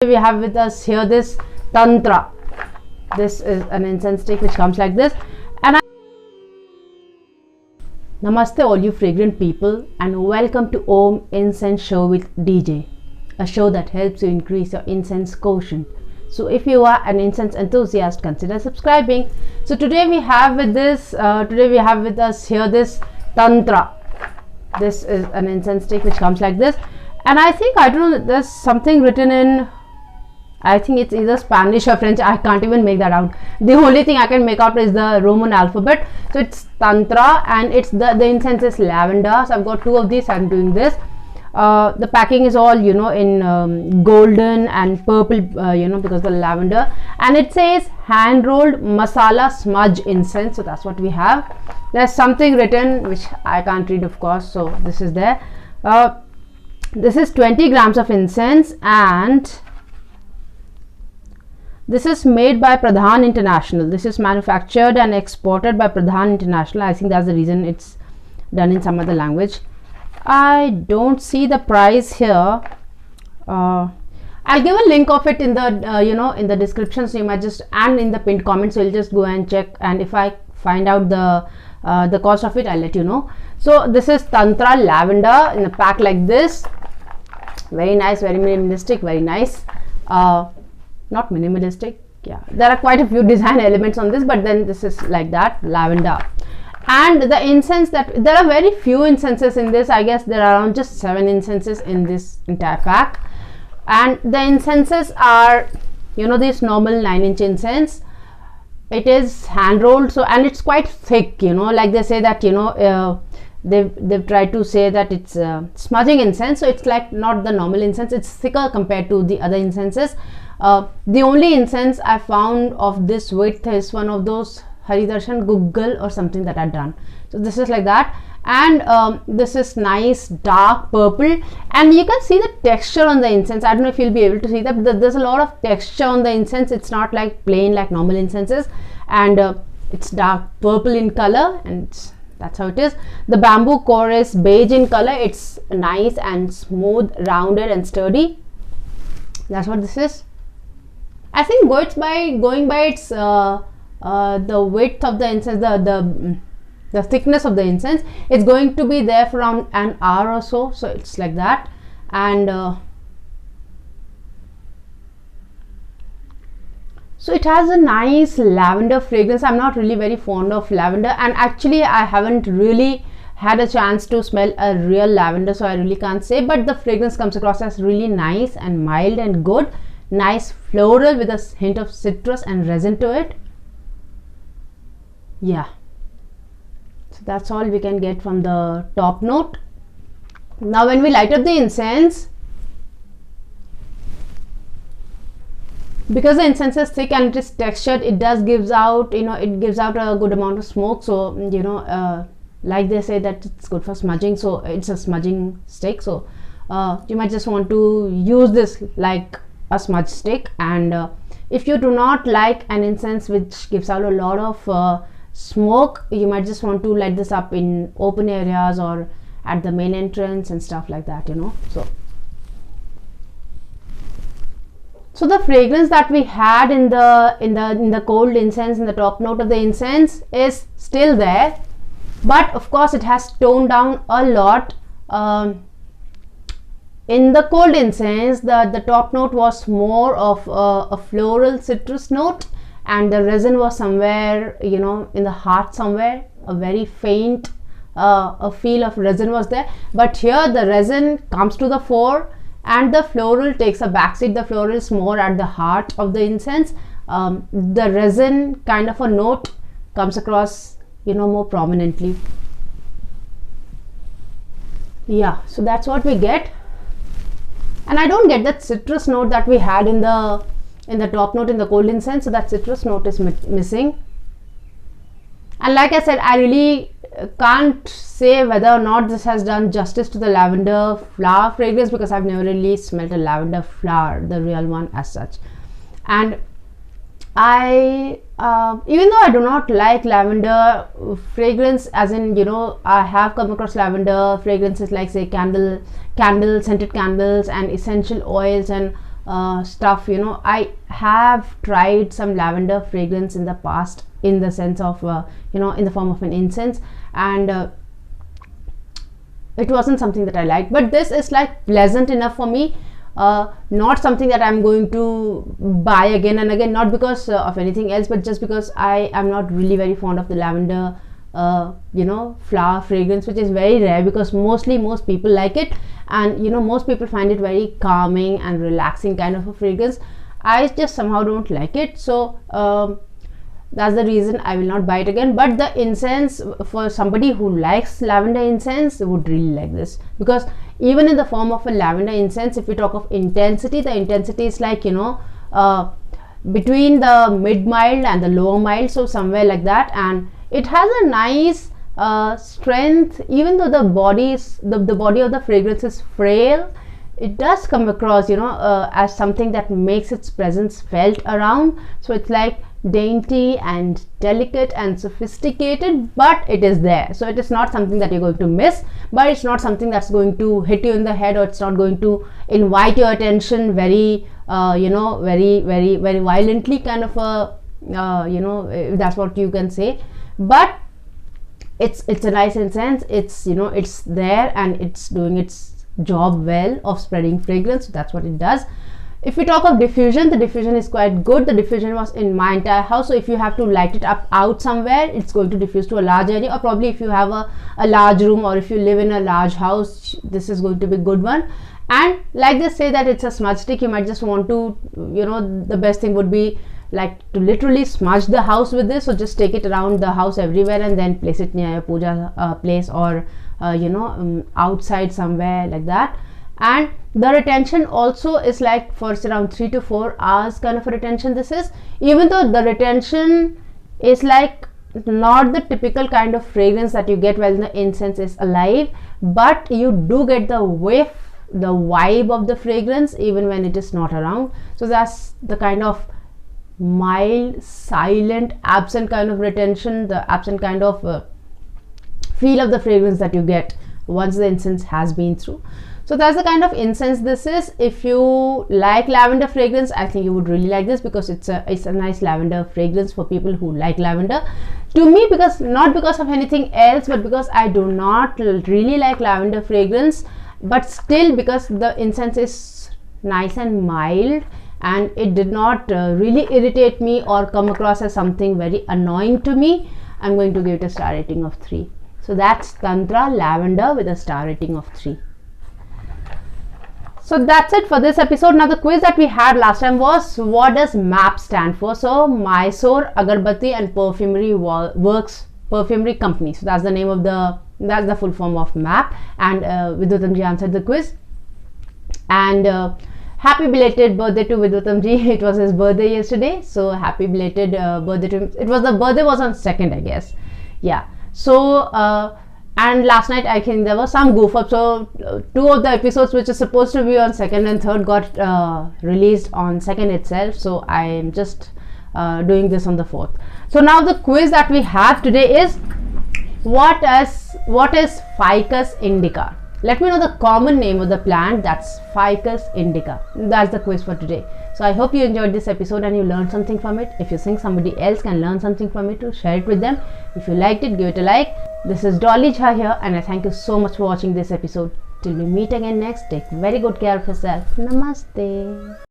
We have with us here this Tantra. This is an incense stick which comes like this. And Namaste all you fragrant people, and welcome to Om Incense Show with DJ, a show that helps you increase your incense quotient. So if you are an incense enthusiast, consider subscribing. So today we have with us here this Tantra. This is an incense stick which comes like this, and I think, I don't know, there's something written in, I think it's either Spanish or French. I can't even make that out. The only thing I can make out is the Roman alphabet. So it's Tantra, and it's the incense is lavender. So I've got two of these. I'm doing this. The packing is all, in golden and purple, because the lavender, and it says hand rolled masala smudge incense. So that's what we have. There's something written which I can't read, of course. So this is there. This is 20 grams of incense, and this is made by Pradhan International. This is manufactured and exported by Pradhan International. I think that's the reason it's done in some other language. I don't see the price here. I'll give a link of it in the in the description, so you might just, and in the pinned comment, so you'll just go and check, and if I find out the cost of it, I'll let you know. So this is Tantra lavender in a pack like this. Very nice, very minimalistic, very nice. Not minimalistic, yeah, there are quite a few design elements on this, but then this is like that, lavender. And the incense, that there are very few incenses in this. I guess there are around just 7 incenses in this entire pack, and the incenses are, this normal 9-inch incense. It is hand rolled, so, and it's quite thick, like they say that, they've tried to say that it's smudging incense, so it's like not the normal incense, it's thicker compared to the other incenses. The only incense I found of this width is one of those Haridarshan Google or something that I've done. So this is like that, and this is nice dark purple, and you can see the texture on the incense. I don't know if you'll be able to see that, but there's a lot of texture on the incense. It's not like plain like normal incenses, and it's dark purple in color, and that's how it is. The bamboo core is beige in color. It's nice and smooth, rounded and sturdy. That's what this is. I think going by its the width of the incense, the thickness of the incense, it's going to be there for around an hour or so. So it's like that, and so it has a nice lavender fragrance. I'm not really very fond of lavender, and actually I haven't really had a chance to smell a real lavender, so I really can't say, but the fragrance comes across as really nice and mild and good. Nice floral with a hint of citrus and resin to it. Yeah, so that's all we can get from the top note. Now when we light up the incense, because the incense is thick and it is textured, it does gives out, it gives out a good amount of smoke. So like they say that it's good for smudging, so it's a smudging stick. So you might just want to use this like a smudge stick, and if you do not like an incense which gives out a lot of smoke, you might just want to light this up in open areas or at the main entrance and stuff like that, so the fragrance that we had in the cold incense, in the top note of the incense, is still there, but of course it has toned down a lot. In the cold incense, the top note was more of a floral citrus note, and the resin was somewhere, in the heart somewhere, a very faint a feel of resin was there. But here the resin comes to the fore, and the floral takes a backseat. The floral is more at the heart of the incense. The resin kind of a note comes across, more prominently. Yeah, so that's what we get. And I don't get that citrus note that we had in the top note in the cold incense, so that citrus note is missing. And like I said, I really can't say whether or not this has done justice to the lavender flower fragrance, because I've never really smelled a lavender flower, the real one as such. And I even though I do not like lavender fragrance, as in I have come across lavender fragrances like say candle scented candles and essential oils and stuff. You know, I have tried some lavender fragrance in the past, in the sense of you know, in the form of an incense, and it wasn't something that I liked. But this is like pleasant enough for me, not something that I'm going to buy again and again, not because of anything else, but just because I am not really very fond of the lavender you know, flower fragrance, which is very rare, because most people like it, and you know, most people find it very calming and relaxing kind of a fragrance. I just somehow don't like it, so that's the reason I will not buy it again. But the incense, for somebody who likes lavender incense, would really like this, because even in the form of a lavender incense, if we talk of intensity, the intensity is like, you know, between the mid mild and the lower mild, so somewhere like that, and it has a nice strength. Even though the body is the body of the fragrance is frail, it does come across, you know, as something that makes its presence felt around. So it's like dainty and delicate and sophisticated, but it is there. So it is not something that you're going to miss, but it's not something that's going to hit you in the head, or it's not going to invite your attention very you know, very violently, kind of a you know, if that's what you can say. But it's a nice incense. It's, you know, it's there and it's doing its job well of spreading fragrance. So that's what it does. If we talk of diffusion, the diffusion is quite good. The diffusion was in my entire house, so if you have to light it up out somewhere, it's going to diffuse to a large area, or probably if you have a large room, or if you live in a large house, this is going to be a good one. And like they say that it's a smudge stick, you might just want to, you know, the best thing would be like to literally smudge the house with this. So just take it around the house everywhere and then place it near your puja place, or you know, outside somewhere like that. And the retention also is like for around 3 to 4 hours kind of a retention this is, even though the retention is like not the typical kind of fragrance that you get while the incense is alive, but you do get the whiff, the vibe of the fragrance even when it is not around. So that's the kind of mild, silent, absent kind of retention, the absent kind of feel of the fragrance that you get once the incense has been through. So that's the kind of incense this is. If you like lavender fragrance, I think you would really like this, because it's a nice lavender fragrance for people who like lavender. To me, because not because of anything else, but because I do not really like lavender fragrance, but still because the incense is nice and mild, and it did not really irritate me or come across as something very annoying to me, I'm going to give it a star rating of 3. So that's Tantra Lavender with a star rating of 3. So that's it for this episode. Now the quiz that we had last time was, what does MAP stand for? So Mysore Agarbatti and Perfumery Works Perfumery Company. So that's the name of that's the full form of MAP. And Vidutamji answered the quiz. And happy belated birthday to Vidutamji. It was his birthday yesterday. So happy belated birthday to him. The birthday was on 2nd, I guess. Yeah. So and last night I think there was some goof up, so 2 of the episodes which are supposed to be on 2nd and 3rd got released on 2nd itself, so I am just doing this on the 4th. So now the quiz that we have today is, what is Ficus indica? Let me know the common name of the plant. That's Ficus indica. That's the quiz for today. So I hope you enjoyed this episode and you learned something from it. If you think somebody else can learn something from it, to share it with them. If you liked it, give it a like. This is Dolly Jha here, and I thank you so much for watching this episode. Till we meet again next, take very good care of yourself. Namaste.